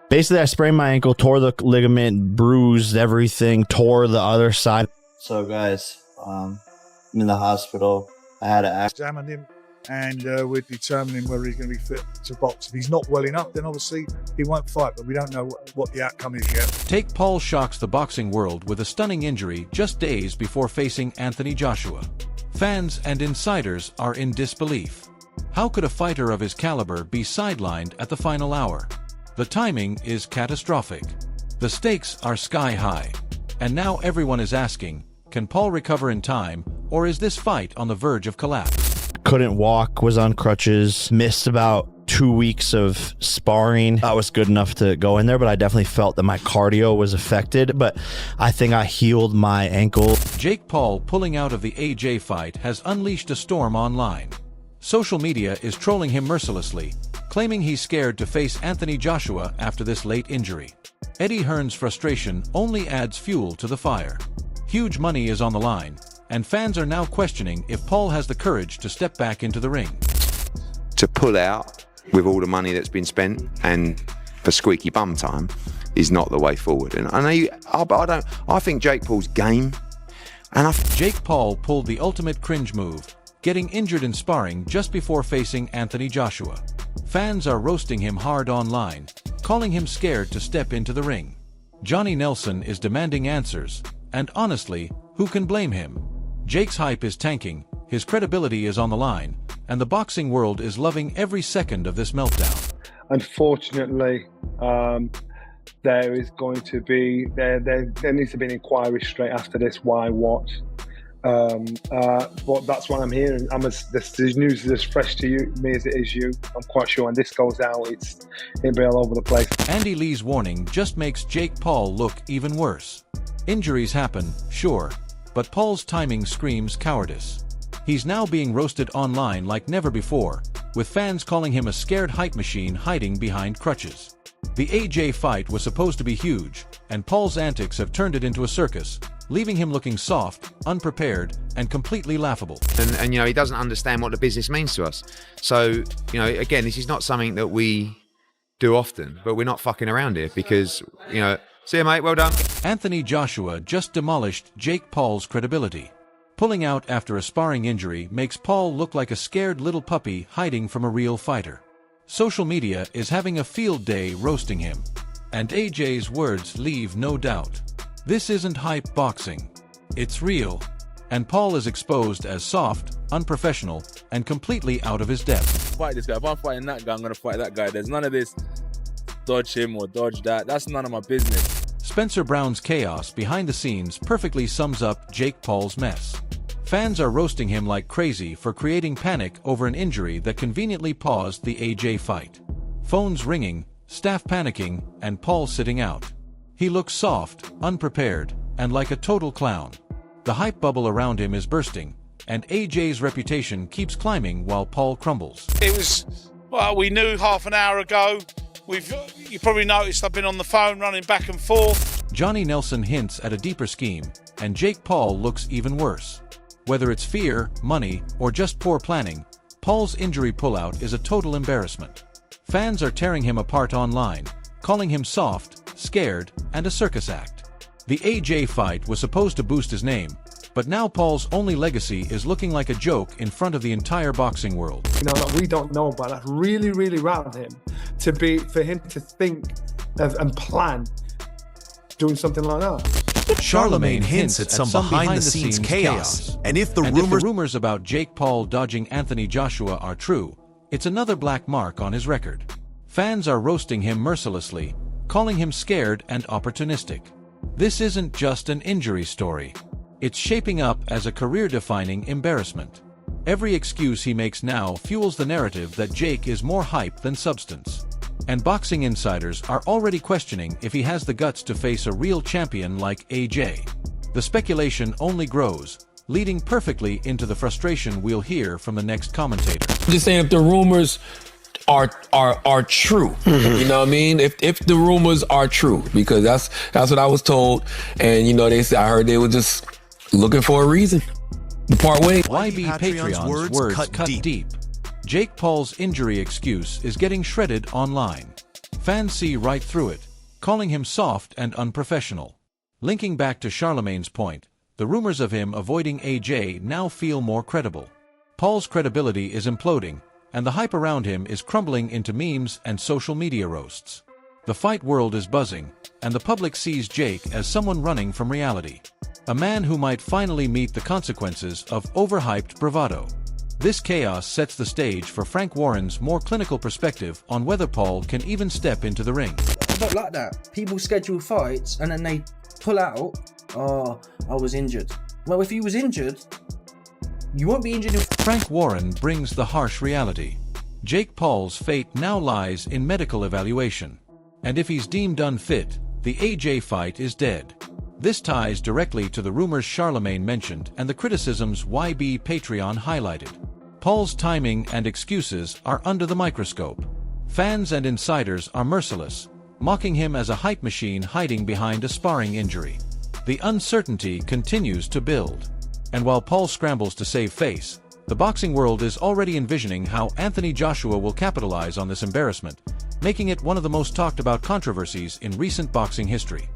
Basically, I sprained my ankle, tore the ligament, bruised everything, tore the other side. So, guys, I'm in the hospital. I had to examine him, and we're determining whether he's going to be fit to box. If he's not well enough, then obviously he won't fight, but we don't know what the outcome is yet. Jake Paul shocks the boxing world with a stunning injury just days before facing Anthony Joshua. Fans and insiders are in disbelief. How could a fighter of his caliber be sidelined at the final hour? The timing is catastrophic. The stakes are sky high. And now everyone is asking, can Paul recover in time, or is this fight on the verge of collapse? Couldn't walk, was on crutches, missed about 2 weeks of sparring. That was good enough to go in there, but I definitely felt that my cardio was affected, but I think I healed my ankle. Jake Paul pulling out of the AJ fight has unleashed a storm online. Social media is trolling him mercilessly, claiming he's scared to face Anthony Joshua after this late injury. Eddie Hearn's frustration only adds fuel to the fire. Huge money is on the line, and fans are now questioning if Paul has the courage to step back into the ring. To pull out with all the money that's been spent and for squeaky bum time is not the way forward. And I think Jake Paul's game. Jake Paul pulled the ultimate cringe move, getting injured in sparring just before facing Anthony Joshua. Fans are roasting him hard online, calling him scared to step into the ring. Johnny Nelson is demanding answers, and honestly, who can blame him? Jake's hype is tanking, his credibility is on the line, and the boxing world is loving every second of this meltdown. Unfortunately, there needs to be an inquiry straight after this. Why, what? But that's what I'm hearing. This news is as fresh to me as it is you. I'm quite sure when this goes out, it'll be all over the place. Andy Lee's warning just makes Jake Paul look even worse. Injuries happen, sure, but Paul's timing screams cowardice. He's now being roasted online like never before, with fans calling him a scared hype machine hiding behind crutches. The AJ fight was supposed to be huge, and Paul's antics have turned it into a circus, leaving him looking soft, unprepared, and completely laughable. And he doesn't understand what the business means to us. So, again, this is not something that we do often, but we're not fucking around here because, see you, mate, well done. Anthony Joshua just demolished Jake Paul's credibility. Pulling out after a sparring injury makes Paul look like a scared little puppy hiding from a real fighter. Social media is having a field day roasting him. And AJ's words leave no doubt. This isn't hype boxing. It's real. And Paul is exposed as soft, unprofessional, and completely out of his depth. Fight this guy. If I'm fighting that guy, I'm going to fight that guy. There's none of this dodge him or dodge that. That's none of my business. Spencer Brown's chaos behind the scenes perfectly sums up Jake Paul's mess. Fans are roasting him like crazy for creating panic over an injury that conveniently paused the AJ fight. Phones ringing, staff panicking, and Paul sitting out. He looks soft, unprepared, and like a total clown. The hype bubble around him is bursting, and AJ's reputation keeps climbing while Paul crumbles. We knew half an hour ago. You probably noticed I've been on the phone running back and forth. Johnny Nelson hints at a deeper scheme, and Jake Paul looks even worse. Whether it's fear, money, or just poor planning, Paul's injury pullout is a total embarrassment. Fans are tearing him apart online, calling him soft, scared, and a circus act. The AJ fight was supposed to boost his name, but now Paul's only legacy is looking like a joke in front of the entire boxing world. That we don't know about. That's really, really rattled him for him to think and plan doing something like that. Charlemagne hints at some behind-the-scenes chaos. And if the rumors about Jake Paul dodging Anthony Joshua are true, it's another black mark on his record. Fans are roasting him mercilessly, calling him scared and opportunistic. This isn't just an injury story. It's shaping up as a career-defining embarrassment. Every excuse he makes now fuels the narrative that Jake is more hype than substance. And boxing insiders are already questioning if he has the guts to face a real champion like AJ. The speculation only grows, leading perfectly into the frustration we'll hear from the next commentator. Just saying, if the rumors are true, you know what I mean? If the rumors are true, because that's what I was told, and I heard they were just looking for a reason to part ways. YB Patreon's words cut deep. Jake Paul's injury excuse is getting shredded online. Fans see right through it, calling him soft and unprofessional. Linking back to Charlemagne's point, the rumors of him avoiding AJ now feel more credible. Paul's credibility is imploding, and the hype around him is crumbling into memes and social media roasts. The fight world is buzzing, and the public sees Jake as someone running from reality. A man who might finally meet the consequences of overhyped bravado. This chaos sets the stage for Frank Warren's more clinical perspective on whether Paul can even step into the ring. I don't like that. People schedule fights and then they pull out, oh, I was injured. Well, if you was injured, you won't be injured. Frank Warren brings the harsh reality. Jake Paul's fate now lies in medical evaluation. And if he's deemed unfit, the AJ fight is dead. This ties directly to the rumors Charlemagne mentioned and the criticisms YB Patreon highlighted. Paul's timing and excuses are under the microscope. Fans and insiders are merciless, mocking him as a hype machine hiding behind a sparring injury. The uncertainty continues to build. And while Paul scrambles to save face, the boxing world is already envisioning how Anthony Joshua will capitalize on this embarrassment, making it one of the most talked about controversies in recent boxing history.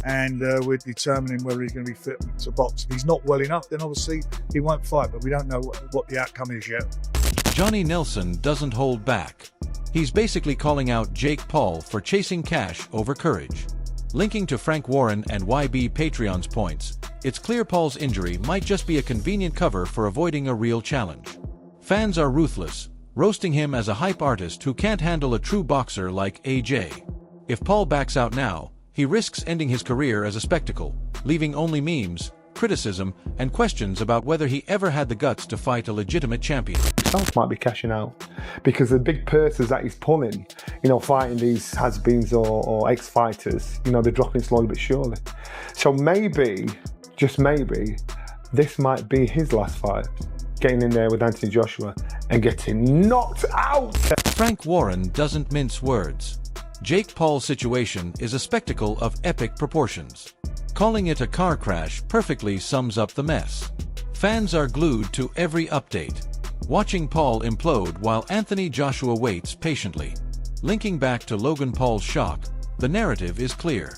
And we're determining whether he's going to be fit to box. If he's not well enough, then obviously he won't fight, but we don't know what the outcome is yet. Johnny Nelson doesn't hold back. He's basically calling out Jake Paul for chasing cash over courage. Linking to Frank Warren and YB Patreon's points, it's clear Paul's injury might just be a convenient cover for avoiding a real challenge. Fans are ruthless, roasting him as a hype artist who can't handle a true boxer like AJ. If Paul backs out now, he risks ending his career as a spectacle, leaving only memes, criticism, and questions about whether he ever had the guts to fight a legitimate champion. Himself might be cashing out because the big purses that he's pulling, fighting these has-beens or ex-fighters, they're dropping slowly but surely. So maybe, just maybe, this might be his last fight, getting in there with Anthony Joshua and getting knocked out. Frank Warren doesn't mince words. Jake Paul's situation is a spectacle of epic proportions. Calling it a car crash perfectly sums up the mess. Fans are glued to every update, watching Paul implode while Anthony Joshua waits patiently. Linking back to Logan Paul's shock, the narrative is clear.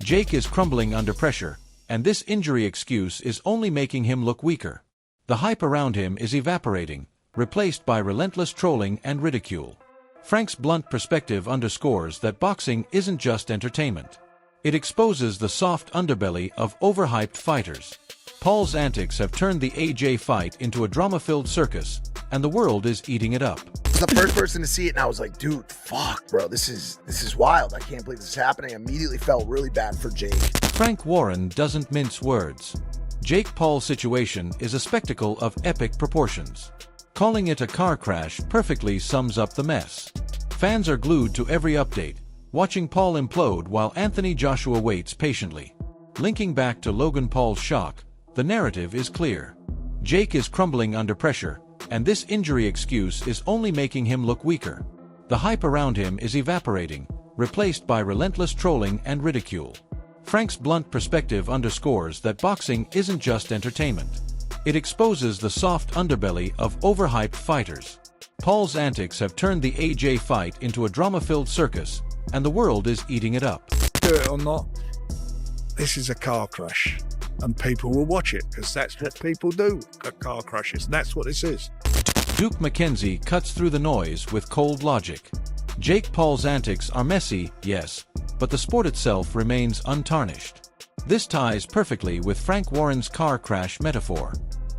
Jake is crumbling under pressure, and this injury excuse is only making him look weaker. The hype around him is evaporating, replaced by relentless trolling and ridicule. Frank's blunt perspective underscores that boxing isn't just entertainment. It exposes the soft underbelly of overhyped fighters. Paul's antics have turned the AJ fight into a drama-filled circus, and the world is eating it up. I was the first person to see it, and I was like, dude, fuck, bro, this is wild. I can't believe this is happening. I immediately felt really bad for Jake. Frank Warren doesn't mince words. Jake Paul's situation is a spectacle of epic proportions. Calling it a car crash perfectly sums up the mess. Fans are glued to every update, watching Paul implode while Anthony Joshua waits patiently. Linking back to Logan Paul's shock, the narrative is clear. Jake is crumbling under pressure, and this injury excuse is only making him look weaker. The hype around him is evaporating, replaced by relentless trolling and ridicule. Frank's blunt perspective underscores that boxing isn't just entertainment. It exposes the soft underbelly of overhyped fighters. Paul's antics have turned the AJ fight into a drama-filled circus, and the world is eating it up. Do it or not, this is a car crash, and people will watch it because that's what people do, car crashes. That's what this is. Duke McKenzie cuts through the noise with cold logic. Jake Paul's antics are messy, yes, but the sport itself remains untarnished. This ties perfectly with Frank Warren's car crash metaphor.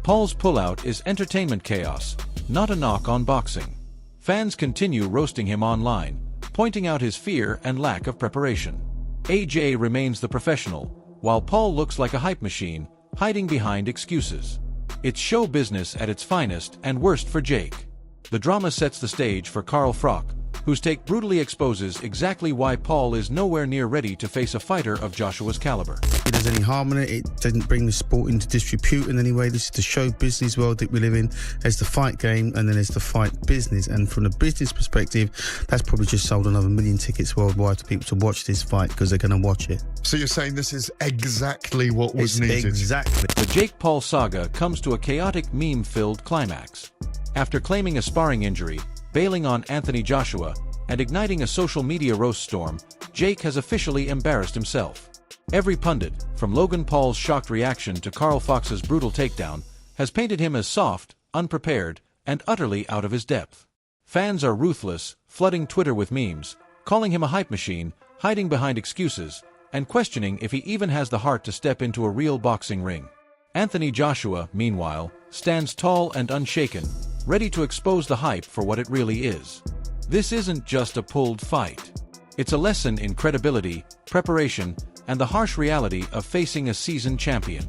Paul's pullout is entertainment chaos, not a knock on boxing. Fans continue roasting him online, pointing out his fear and lack of preparation. AJ remains the professional, while Paul looks like a hype machine, hiding behind excuses. It's show business at its finest and worst for Jake. The drama sets the stage for Carl Frock, whose take brutally exposes exactly why Paul is nowhere near ready to face a fighter of Joshua's caliber. If there's any harm in it, it doesn't bring the sport into disrepute in any way. This is the show business world that we live in. There's the fight game and then there's the fight business. And from the business perspective, that's probably just sold another 1 million tickets worldwide to people to watch this fight because they're going to watch it. So you're saying this is exactly what was needed? Exactly. The Jake Paul saga comes to a chaotic meme-filled climax. After claiming a sparring injury, bailing on Anthony Joshua, and igniting a social media roast storm, Jake has officially embarrassed himself. Every pundit, from Logan Paul's shocked reaction to Carl Fox's brutal takedown, has painted him as soft, unprepared, and utterly out of his depth. Fans are ruthless, flooding Twitter with memes, calling him a hype machine, hiding behind excuses, and questioning if he even has the heart to step into a real boxing ring. Anthony Joshua, meanwhile, stands tall and unshaken, ready to expose the hype for what it really is. This isn't just a pulled fight. It's a lesson in credibility, preparation, and the harsh reality of facing a seasoned champion.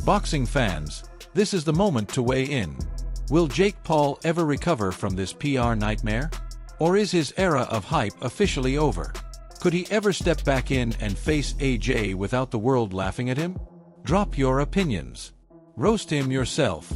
Boxing fans, this is the moment to weigh in. Will Jake Paul ever recover from this PR nightmare? Or is his era of hype officially over? Could he ever step back in and face AJ without the world laughing at him? Drop your opinions. Roast him yourself.